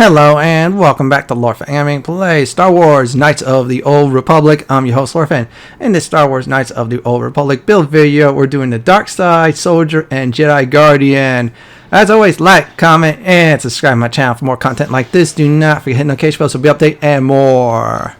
Hello and welcome back to Lorfan Gaming Plays Star Wars Knights of the Old Republic. I'm your host Lorfan. In this Star Wars Knights of the Old Republic build video, we're doing the Dark Side, Soldier, and Jedi Guardian. As always, like, comment, and subscribe to my channel for more content like this. Do not forget to hit the notification bell so we'll be updated and more.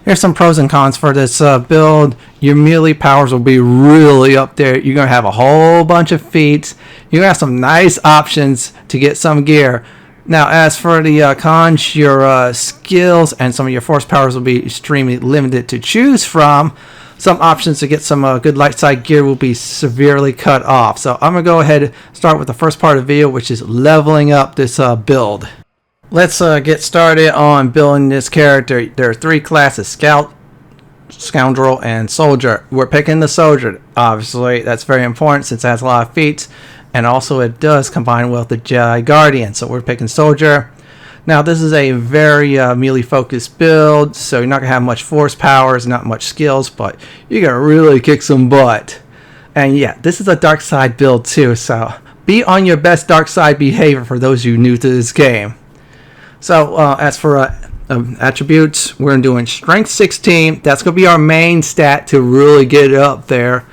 Here's some pros and cons for this build. Your melee powers will be really up there. You're going to have a whole bunch of feats. You're going to have some nice options to get some gear. Now, as for the cons, your skills and some of your force powers will be extremely limited to choose from. Some options to get some good light side gear will be severely cut off. So I'm going to go ahead and start with the first part of the video, which is leveling up this build. Let's get started on building this character. There are three classes: Scout, Scoundrel, and Soldier. We're picking the Soldier, obviously. That's very important since it has a lot of feats. And also it does combine with the Jedi Guardian. So we're picking Soldier. Now this is a very melee focused build. So you're not going to have much force powers, not much skills. But you're going to really kick some butt. And yeah, this is a dark side build too. So be on your best dark side behavior for those of you new to this game. So as for attributes, we're doing Strength 16. That's going to be our main stat to really get it up there.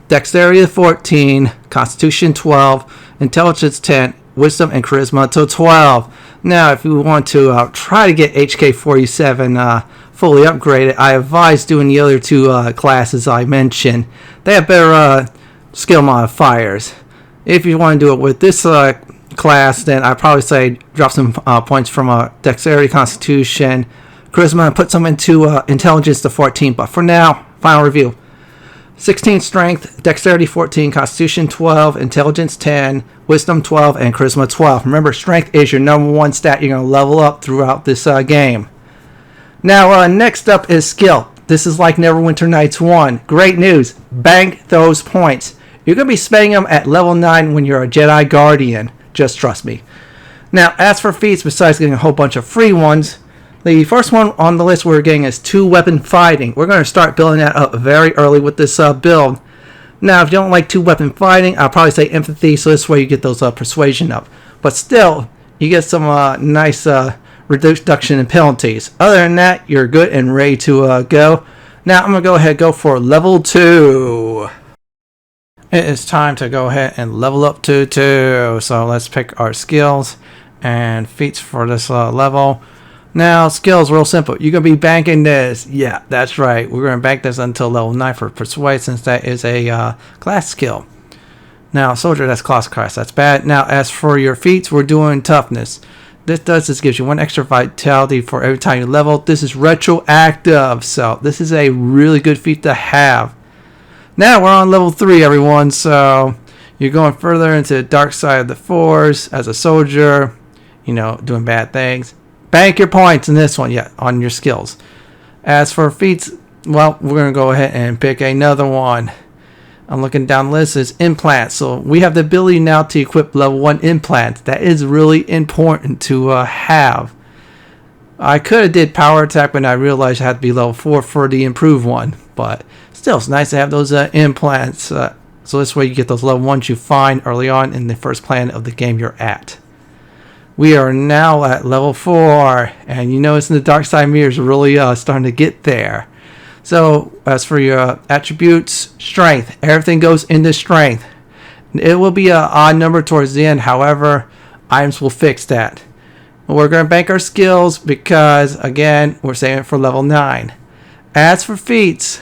Dexterity 14, Constitution 12, Intelligence 10, Wisdom and Charisma to 12. Now, if you want to try to get HK 47 fully upgraded, I advise doing the other two classes I mentioned. They have better skill modifiers. If you want to do it with this class, then I'd probably say drop some points from Dexterity, Constitution, Charisma, and put some into Intelligence to 14. But for now, final review. 16 Strength, Dexterity 14, Constitution 12, Intelligence 10, Wisdom 12, and Charisma 12. Remember, Strength is your #1 stat you're going to level up throughout this game. Now, next up is Skill. This is like Neverwinter Nights 1. Great news. Bank those points. You're going to be spending them at level 9 when you're a Jedi Guardian. Just trust me. Now, as for feats, besides getting a whole bunch of free ones, the first one on the list we're getting is 2-weapon fighting. We're going to start building that up very early with this build. Now, if you don't like 2-weapon fighting, I'll probably say empathy, so this way you get those persuasion up. But still, you get some nice reduction in penalties. Other than that, you're good and ready to go. Now, I'm going to go ahead and go for level 2. It is time to go ahead and level up to 2. So let's pick our skills and feats for this level. Now, skills, real simple. You're going to be banking this. Yeah, that's right. We're going to bank this until level 9 for Persuade, since that is a class skill. Now, Soldier, that's class. That's bad. Now, as for your feats, we're doing Toughness. This gives you 1 extra vitality for every time you level. This is retroactive, so this is a really good feat to have. Now, we're on level 3, everyone, so you're going further into the dark side of the Force as a soldier, you know, doing bad things. Bank your points in this one, yeah, on your skills. As for feats, well, we're going to go ahead and pick another one. I'm looking down the list, is implants. So we have the ability now to equip level 1 implants. That is really important to have. I could have did power attack, but I realized I had to be level 4 for the improved one. But still, it's nice to have those implants. So this way you get those level 1s you find early on in the first plan of the game you're at. We are now at level 4, and you notice in the dark side mirrors really starting to get there. So as for your attributes, strength, everything goes into strength. It will be an odd number towards the end, however, items will fix that. We're going to bank our skills because, again, we're saving it for level 9. As for feats,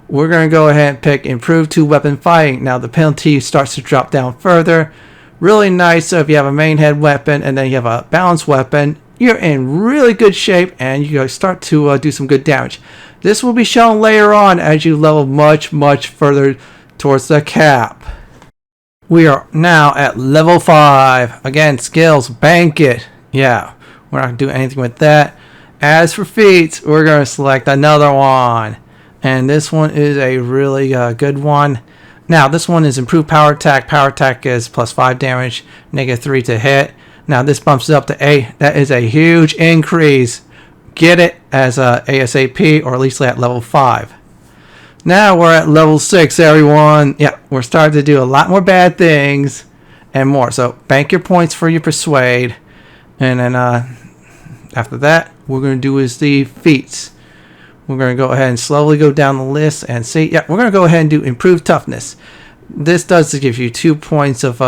we're going to go ahead and pick improved 2-weapon fighting. Now the penalty starts to drop down further. Really nice. So if you have a main head weapon and then you have a balanced weapon, you're in really good shape and you start to do some good damage. This will be shown later on as you level much further towards the cap. We are now at level 5. Again, skills, bank it. Yeah, we're not going to do anything with that. As for feats, we're going to select another one. And this one is a really good one. Now, this one is improved power attack. Power attack is plus 5 damage, -3 to hit. Now, this bumps it up to A. That is a huge increase. Get it as ASAP, or at least at level 5. Now, we're at level 6, everyone. Yeah, we're starting to do a lot more bad things and more. So, bank your points for your Persuade. And then After that, we're going to do is the feats. We're going to go ahead and slowly go down the list and see. Yeah, we're going to go ahead and do improved toughness. This does give you 2 points of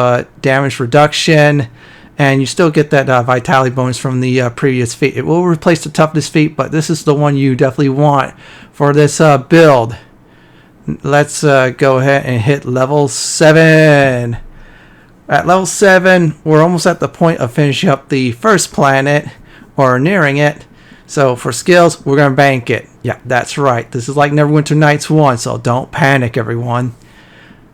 damage reduction, and you still get that vitality bonus from the previous feat. It will replace the toughness feat, but this is the one you definitely want for this build. Let's go ahead and hit level 7. At level 7, we're almost at the point of finishing up the first planet, or nearing it. So for skills, we're going to bank it. Yeah, that's right. This is like Neverwinter Nights 1, so don't panic, everyone.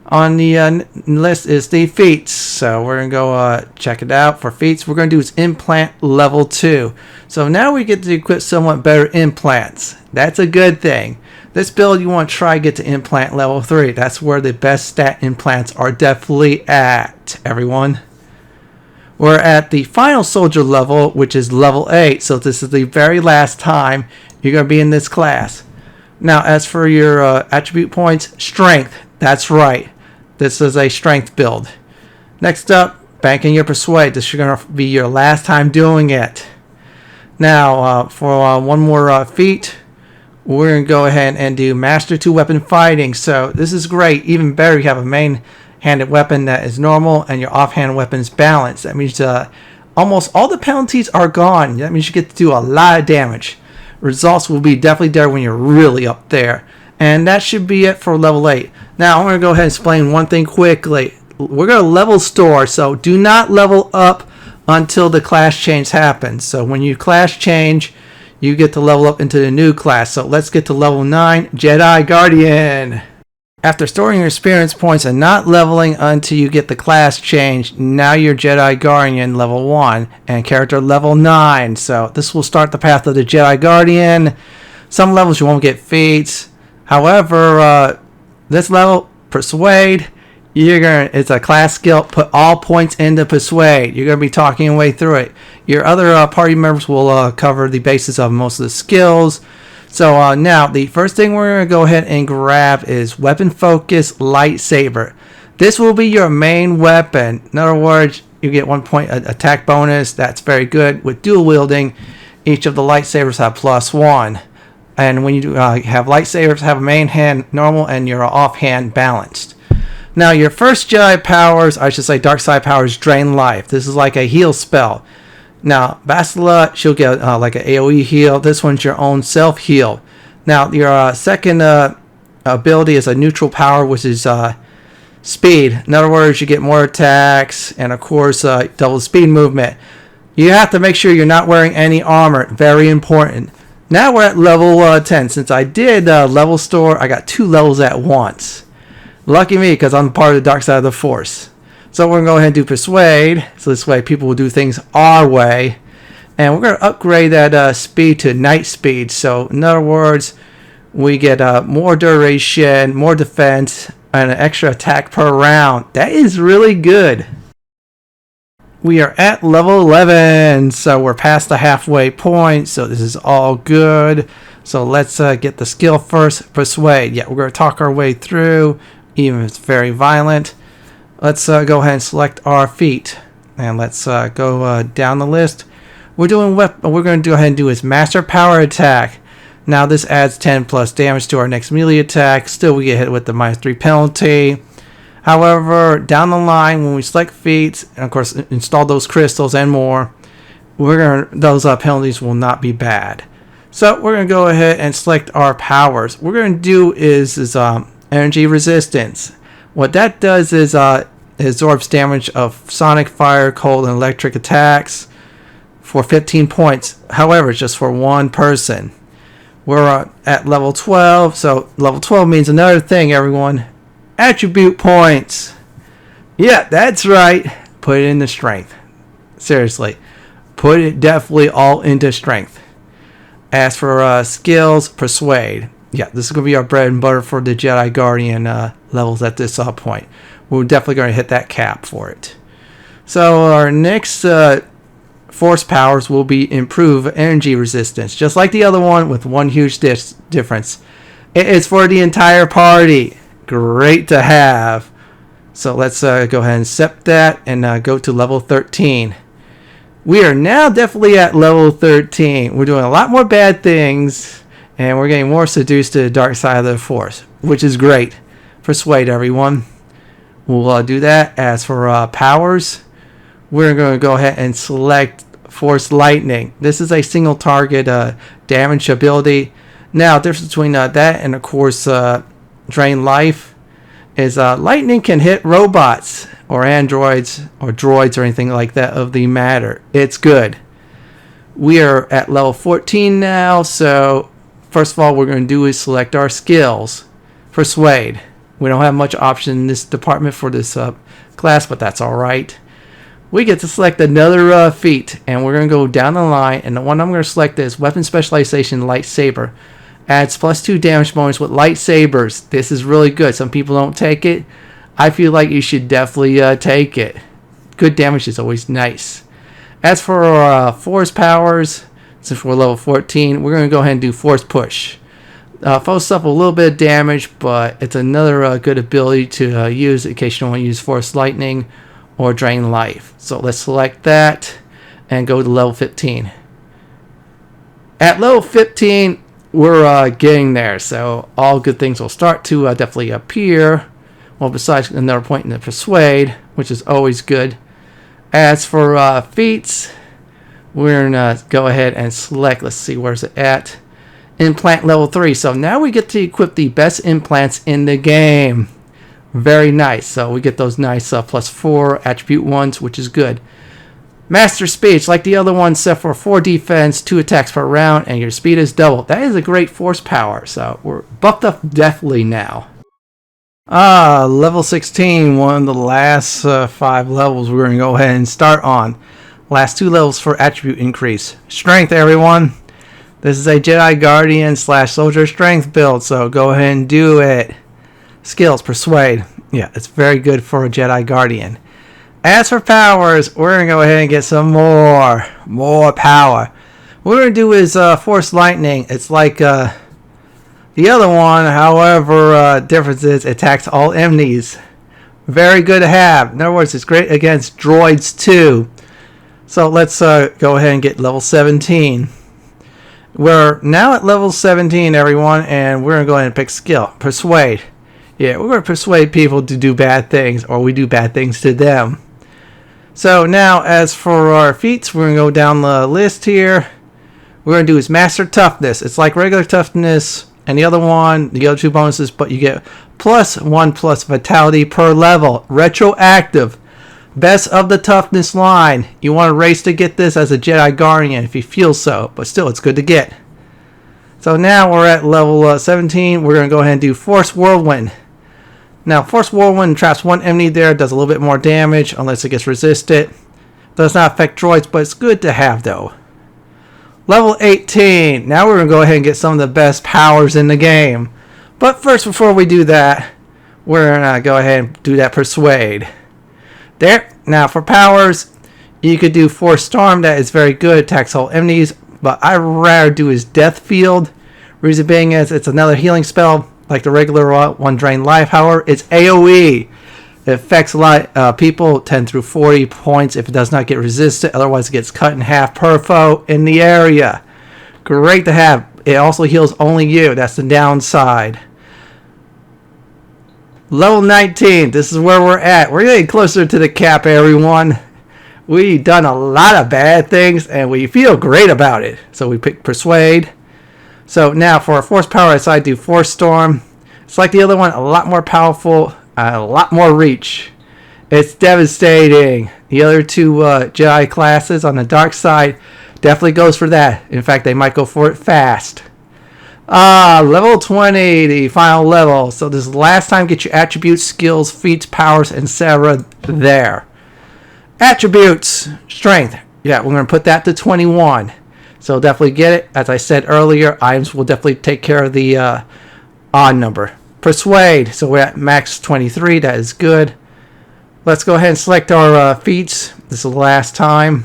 On the list is the feats. So we're going to go check it out. For feats, we're going to do is implant level 2. So now we get to equip somewhat better implants. That's a good thing. This build, you want to try get to implant level 3. That's where the best stat implants are definitely at, everyone. We're at the final soldier level, which is level 8. So this is the very last time you're going to be in this class. Now, as for your attribute points, strength. That's right. This is a strength build. Next up, banking your persuade. This is going to be your last time doing it. Now, for one more feat, we're going to go ahead and do master 2 weapon fighting. So this is great. Even better, you have a main handed weapon that is normal and your offhand weapon is balanced. That means almost all the penalties are gone. That means you get to do a lot of damage. Results will be definitely there when you're really up there. And that should be it for level 8. Now I'm going to go ahead and explain one thing quickly. We're going to level store, so do not level up until the class change happens. So when you class change, you get to level up into the new class. So let's get to level 9, Jedi Guardian. After storing your experience points and not leveling until you get the class change, now you're Jedi Guardian level 1 and character level 9. So this will start the path of the Jedi Guardian. Some levels you won't get feats. However, this level, Persuade, it's a class skill. Put all points into Persuade. You're going to be talking your way through it. Your other party members will cover the basis of most of the skills. So now, the first thing we're going to go ahead and grab is Weapon Focus Lightsaber. This will be your main weapon. In other words, you get 1 point attack bonus. That's very good. With dual wielding, each of the lightsabers have +1. And when you do, have lightsabers, have a main hand normal and your offhand balanced. Now, your first Jedi powers, I should say dark side powers, drain life. This is like a heal spell. Now, Bastila, she'll get like an AoE heal. This one's your own self-heal. Now, your second ability is a neutral power, which is speed. In other words, you get more attacks and, of course, double speed movement. You have to make sure you're not wearing any armor. Very important. Now we're at level 10. Since I did level store, I got 2 levels at once. Lucky me, because I'm part of the dark side of the Force. So we're going to go ahead and do Persuade. So this way people will do things our way. And we're going to upgrade that speed to night speed. So in other words, we get more duration, more defense, and an extra attack per round. That is really good. We are at level 11. So we're past the halfway point. So this is all good. So let's get the skill first. Persuade. Yeah, we're going to talk our way through, even if it's very violent. Let's go ahead and select our feat, and let's go down the list. We're going to go ahead and do is Master Power Attack. Now this adds 10 plus damage to our next melee attack. Still, we get hit with the -3 penalty. However, down the line, when we select feats, and of course install those crystals and more, those penalties will not be bad. So we're going to go ahead and select our powers. What we're going to do is energy resistance. What that does is it absorbs damage of sonic, fire, cold, and electric attacks for 15 points. However, it's just for one person. We're at level 12, so level 12 means another thing, everyone. Attribute points. Yeah, that's right. Put it into strength. Seriously. Put it definitely all into strength. As for skills, Persuade. Yeah, this is going to be our bread and butter for the Jedi Guardian levels at this point. We're definitely going to hit that cap for it. So our next force powers will be improve energy resistance. Just like the other one, with one huge difference. It is for the entire party. Great to have. So let's go ahead and accept that and go to level 13. We are now definitely at level 13. We're doing a lot more bad things, and we're getting more seduced to the dark side of the Force, which is great. Persuade everyone. We'll do that. As for powers, we're going to go ahead and select Force Lightning. This is a single target damage ability. Now, the difference between that and, of course, Drain Life is lightning can hit robots or androids or droids or anything like that of the matter. It's good. We are at level 14 now, so first of all, what we're going to do is select our skills. Persuade. We don't have much option in this department for this class, but that's alright. We get to select another feat, and we're going to go down the line, and the one I'm going to select is Weapon Specialization Lightsaber. Adds +2 damage bonus with lightsabers. This is really good. Some people don't take it. I feel like you should definitely take it. Good damage is always nice. As for our Force powers, since we're level 14, we're going to go ahead and do Force Push. Foes suffer a little bit of damage, but it's another good ability to use in case you don't want to use Force Lightning or Drain Life. So let's select that and go to level 15. At level 15, we're getting there, so all good things will start to definitely appear. Well, besides another point in the Persuade, which is always good. As for feats, we're going to go ahead and select, let's see, where's it at? Implant level 3. So now we get to equip the best implants in the game. Very nice. So we get those nice +4 attribute ones, which is good. Master Speech, like the other one, set for 4 defense, 2 attacks per round, and your speed is doubled. That is a great force power, so we're buffed up definitely now. Level 16, one of the last 5 levels we're going to go ahead and start on. Last 2 levels for attribute increase. Strength, everyone. This is a Jedi Guardian / Soldier Strength build, so go ahead and do it. Skills, Persuade. Yeah, it's very good for a Jedi Guardian. As for powers, we're going to go ahead and get some more power. What we're going to do is Force Lightning. It's like the other one, however, difference is it attacks all enemies. Very good to have. In other words, it's great against droids too. So let's go ahead and get level 17. We're now at level 17, everyone, and we're going to go ahead and pick skill. Persuade. Yeah, we're going to persuade people to do bad things, or we do bad things to them. So now, as for our feats, we're going to go down the list here. We're going to do is Master Toughness. It's like regular toughness and the other one, the other 2 bonuses, but you get +1 vitality per level. Retroactive. Best of the toughness line. You want to race to get this as a Jedi Guardian if you feel so, but still, it's good to get. So now we're at level 17. We're going to go ahead and do Force Whirlwind. Now, Force Whirlwind traps 1 enemy there, does a little bit more damage unless it gets resisted. Does not affect droids, but it's good to have though. Level 18. Now we're going to go ahead and get some of the best powers in the game. But first, before we do that, we're going to go ahead and do that Persuade. There. Now for powers, you could do Force Storm. That is very good. Attacks all enemies. But I'd rather do his Death Field. Reason being is it's another healing spell. Like the regular one, Drain Life. However, it's AoE. It affects people 10 through 40 points if it does not get resisted. Otherwise, it gets cut in half per foe in the area. Great to have. It also heals only you. That's the downside. Level 19. This is where we're at. We're getting closer to the cap, everyone. We've done a lot of bad things, and we feel great about it. So we pick Persuade. So now for a Force power, I decided to do Force Storm. It's like the other one, a lot more powerful, a lot more reach. It's devastating. The other 2 Jedi classes on the dark side definitely goes for that. In fact, they might go for it fast. Level 20, the final level. So this is the last time, get your attributes, skills, feats, powers, etc. there. Attributes, strength. Yeah, we're going to put that to 21. So definitely get it. As I said earlier, items will definitely take care of the odd number. Persuade. So we're at max 23. That is good. Let's go ahead and select our feats. This is the last time.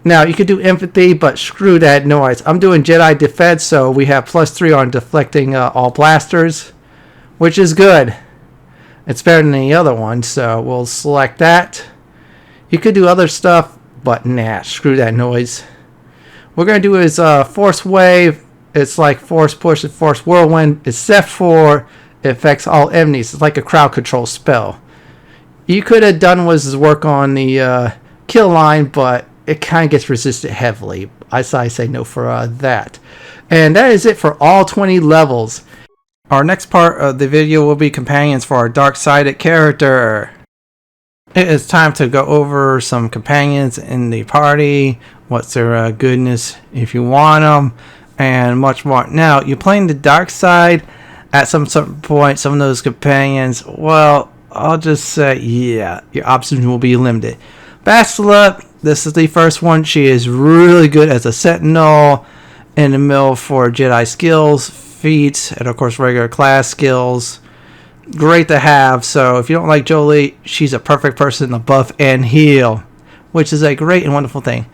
Now, you could do empathy, but screw that noise. I'm doing Jedi Defense, so we have +3 on deflecting all blasters, which is good. It's better than the other one, so we'll select that. You could do other stuff, But nah, screw that noise. What we're going to do is Force Wave. It's like Force Push and Force Whirlwind, except for it affects all enemies. It's like a crowd control spell. You could have done was work on the kill line, but it kind of gets resisted heavily. I say no for that. And that is it for all 20 levels. Our next part of the video will be companions for our dark-sided character. It is time to go over some companions in the party, what's their goodness if you want them, and much more. Now, you're playing the dark side. At some certain point, some of those companions, well, I'll just say, yeah, your options will be limited. Bastila, this is the first one. She is really good as a sentinel in the middle for Jedi skills, feats, and of course regular class skills. Great to have. So if you don't like Jolie, she's a perfect person to buff and heal, which is a great and wonderful thing.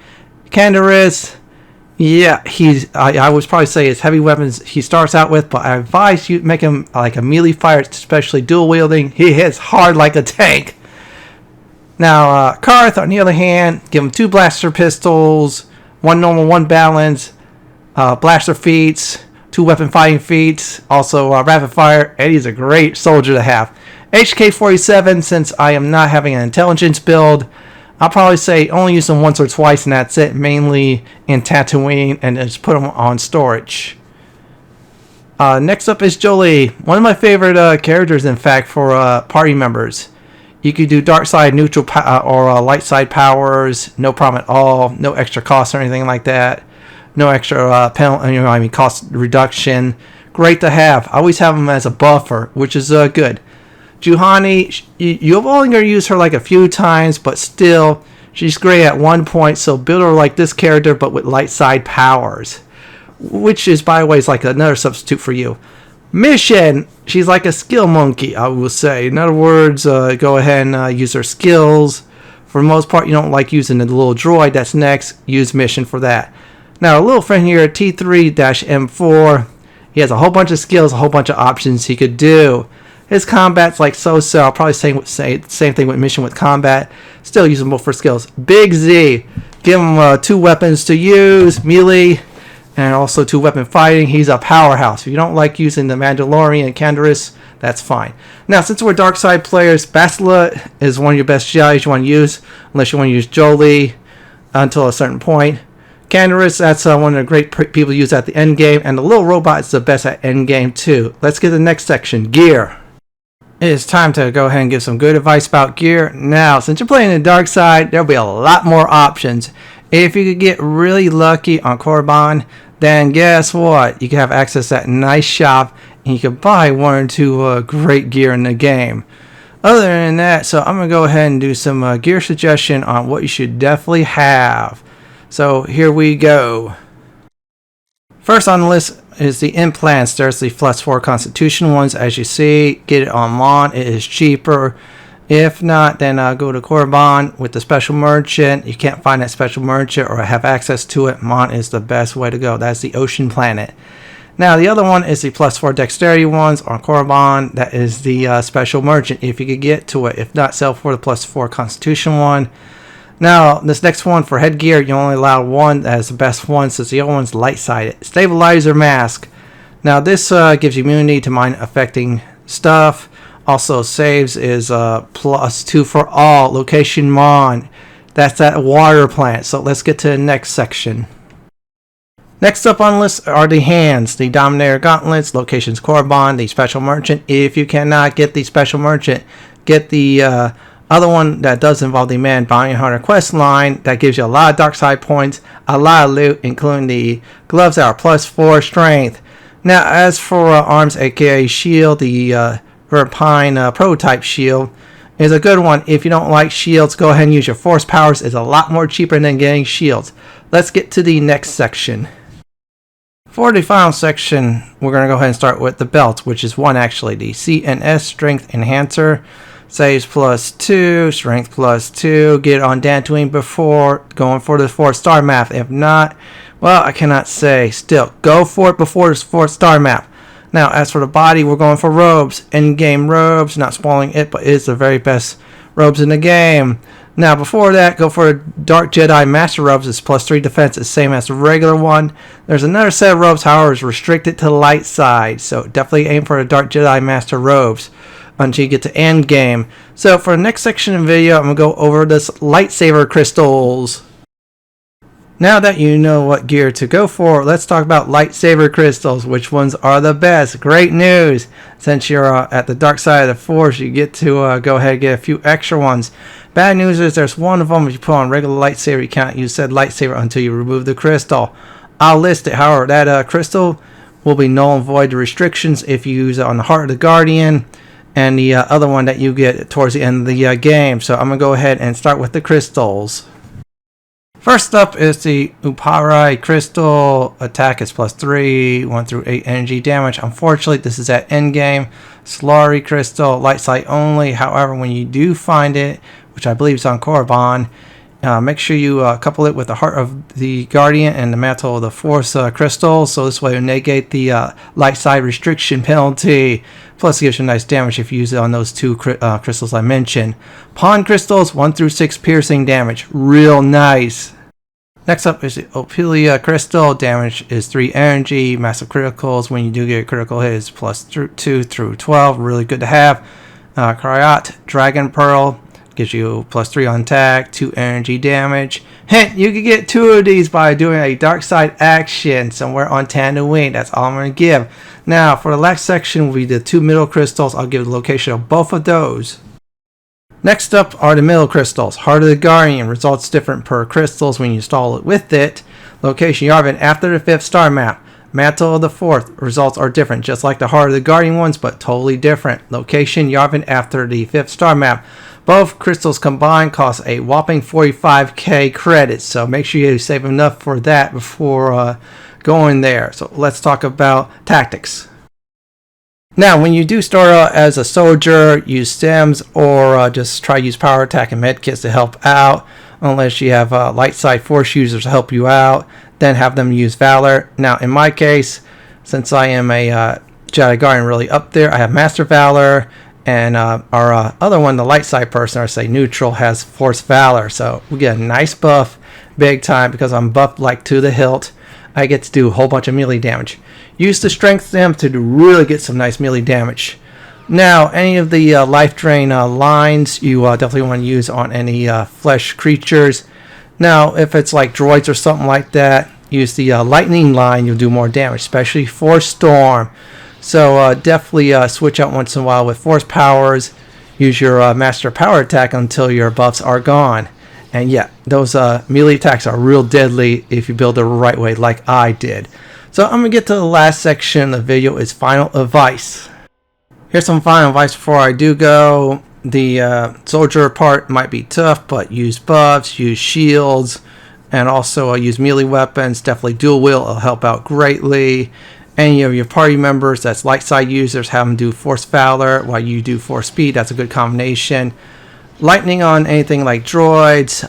Candaris, yeah, I would probably say his heavy weapons he starts out with, but I advise you make him like a melee fire, especially dual wielding. He hits hard like a tank. Now Karth, on the other hand, give him 2 blaster pistols, 1 normal, 1 balance, blaster feats, 2 weapon fighting feats, also rapid fire, and he's a great soldier to have. HK-47, since I am not having an intelligence build, I'll probably say only use them once or twice and that's it, mainly in Tatooine, and just put them on storage. Next up is Jolie, one of my favorite characters in fact for party members. You could do dark side, neutral, or light side powers, no problem at all, no extra cost or anything like that. No extra penalty, cost reduction. Great to have. I always have them as a buffer, which is good. Juhani, you're only going to use her like a few times, but still, she's great at 1 point. So build her like this character, but with light side powers, which is, by the way, is like another substitute for you. Mission, she's like a skill monkey, I will say. In other words, go ahead and use her skills. For the most part, you don't like using the little droid that's next. Use Mission for that. Now, a little friend here, T3-M4, he has a whole bunch of skills, a whole bunch of options he could do. His combat's like so-so. I'll probably say the same thing with Mission with combat. Still usable for skills. Big Z, give him 2 weapons to use, melee, and also 2 weapon fighting. He's a powerhouse. If you don't like using the Mandalorian and Candaris, that's fine. Now, since we're dark side players, Bastila is one of your best Jedi's you want to use, unless you want to use Jolie until a certain point. Candaris, that's one of the great people use at the end game, and the little robot is the best at end game too. Let's get to the next section, gear. It is time to go ahead and give some good advice about gear. Now, since you're playing the dark side, there'll be a lot more options. If you could get really lucky on Korriban, then guess what? You can have access to that nice shop, and you can buy 1 or 2 great gear in the game. Other than that, so I'm going to go ahead and do some gear suggestion on what you should definitely have. So here we go. First on the list is the implants. There's the +4 Constitution ones. As you see, get it on Mon. It is cheaper. If not, then go to Korriban with the special merchant. You can't find that special merchant or have access to it. Mon is the best way to go. That's the ocean planet. Now the other one is the +4 Dexterity ones on Korriban. That is the special merchant if you could get to it. If not, sell for the +4 Constitution one. Now, this next one for headgear, you only allow 1 as the best one, since the other one's light-sided. Stabilizer mask. Now, this gives you immunity to mind affecting stuff. Also, saves is +2 for all. Location Mon. That's that water plant. So let's get to the next section. Next up on the list are the hands. The Dominator Gauntlets, locations Korriban, the Special Merchant. If you cannot get the Special Merchant, get the other one that does involve the Man Bounty Hunter quest line. That gives you a lot of dark side points, a lot of loot, including the gloves that are +4 strength. Now, as for arms, aka shield, the Verpine prototype shield is a good one. If you don't like shields, go ahead and use your force powers. It's a lot more cheaper than getting shields. Let's get to the next section. For the final section, we're going to go ahead and start with the belt, which is 1 actually, the CNS Strength Enhancer. Saves +2, strength +2. Get it on Dantooine before going for the 4-star map. If not, well, I cannot say. Still, go for it before the 4-star map. Now, as for the body, we're going for robes. Endgame robes, not spoiling it, but it is the very best robes in the game. Now before that, go for a Dark Jedi Master Robes. It's +3 defense. It's same as the regular one. There's another set of robes, however, is restricted to light side. So definitely aim for the Dark Jedi Master Robes until you get to end game. So for the next section of the video, I'm going to go over this lightsaber crystals. Now that you know what gear to go for, let's talk about lightsaber crystals. Which ones are the best? Great news! Since you're at the dark side of the Force, you get to go ahead and get a few extra ones. Bad news is there's one of them. If you put on regular lightsaber, you can't use said lightsaber until you remove the crystal. I'll list it. However, that crystal will be null and void to restrictions if you use it on the Heart of the Guardian and the other one that you get towards the end of the game. So I'm going to go ahead and start with the crystals. First up is the Uparai crystal. Attack is +3, 1 through 8 energy damage. Unfortunately, this is at endgame. Slurry crystal, light side only. However, when you do find it, which I believe is on Korriban, make sure you couple it with the Heart of the Guardian and the Mantle of the Force crystal. So this way it will negate the light side restriction penalty. Plus it gives you nice damage if you use it on those two crystals I mentioned. Pawn crystals, 1 through 6 piercing damage. Real nice. Next up is the Opelia crystal. Damage is 3 energy. Massive criticals. When you do get a critical hit, is +2 through 12. Really good to have. Kryot Dragon Pearl. Gives you +3 on attack, 2 energy damage. Hint, you can get 2 of these by doing a dark side action somewhere on Tatooine. That's all I'm going to give. Now, for the last section will be the 2 middle crystals. I'll give the location of both of those. Next up are the middle crystals. Heart of the Guardian. Results different per crystals when you install it with it. Location Yavin after the 5th star map. Mantle of the 4th. Results are different, just like the Heart of the Guardian ones, but totally different. Location Yavin after the 5th star map. Both crystals combined cost a whopping 45k credits, so make sure you save enough for that before going there. So let's talk about tactics. Now, when you do start out as a soldier, use stems or just try to use power attack and medkits to help out, unless you have light side Force users to help you out. Then have them use Valor. Now, in my case, since I am a Jedi Guardian really up there, I have Master Valor. And our other one, the light side person, or say neutral, has Force Valor. So we get a nice buff, big time, because I'm buffed like to the hilt. I get to do a whole bunch of melee damage. Use the strength stem to really get some nice melee damage. Now, any of the life drain lines, you definitely want to use on any flesh creatures. Now, if it's like droids or something like that, use the lightning line, you'll do more damage, especially Force Storm. So definitely switch out once in a while with Force powers. Use your Master Power attack until your buffs are gone. And yeah, those melee attacks are real deadly if you build the right way like I did. So I'm going to get to the last section of the video, is final advice. Here's some final advice before I do go. The soldier part might be tough, but use buffs, use shields, and also use melee weapons. Definitely dual wield will help out greatly. Any of your party members that's light side users, have them do Force Valor while you do Force Speed. That's a good combination. Lightning on anything like droids.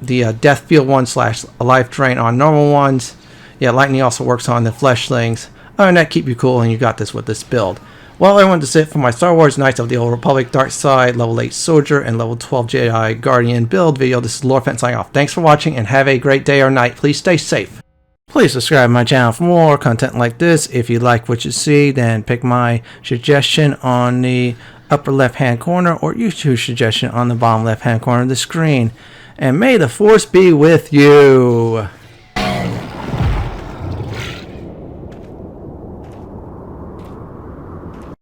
The Death Field one / Life Drain on normal ones. Yeah, lightning also works on the fleshlings. Other than that, keep you cool, and you got this with this build. Well, I wanted to sit for my Star Wars Knights of the Old Republic Dark Side level 8 Soldier and level 12 Jedi Guardian build video. This is Lorfent signing off. Thanks for watching, and have a great day or night. Please stay safe. Please subscribe to my channel for more content like this. If you like what you see, then pick my suggestion on the upper left hand corner, or YouTube suggestion on the bottom left hand corner of the screen. And may the Force be with you.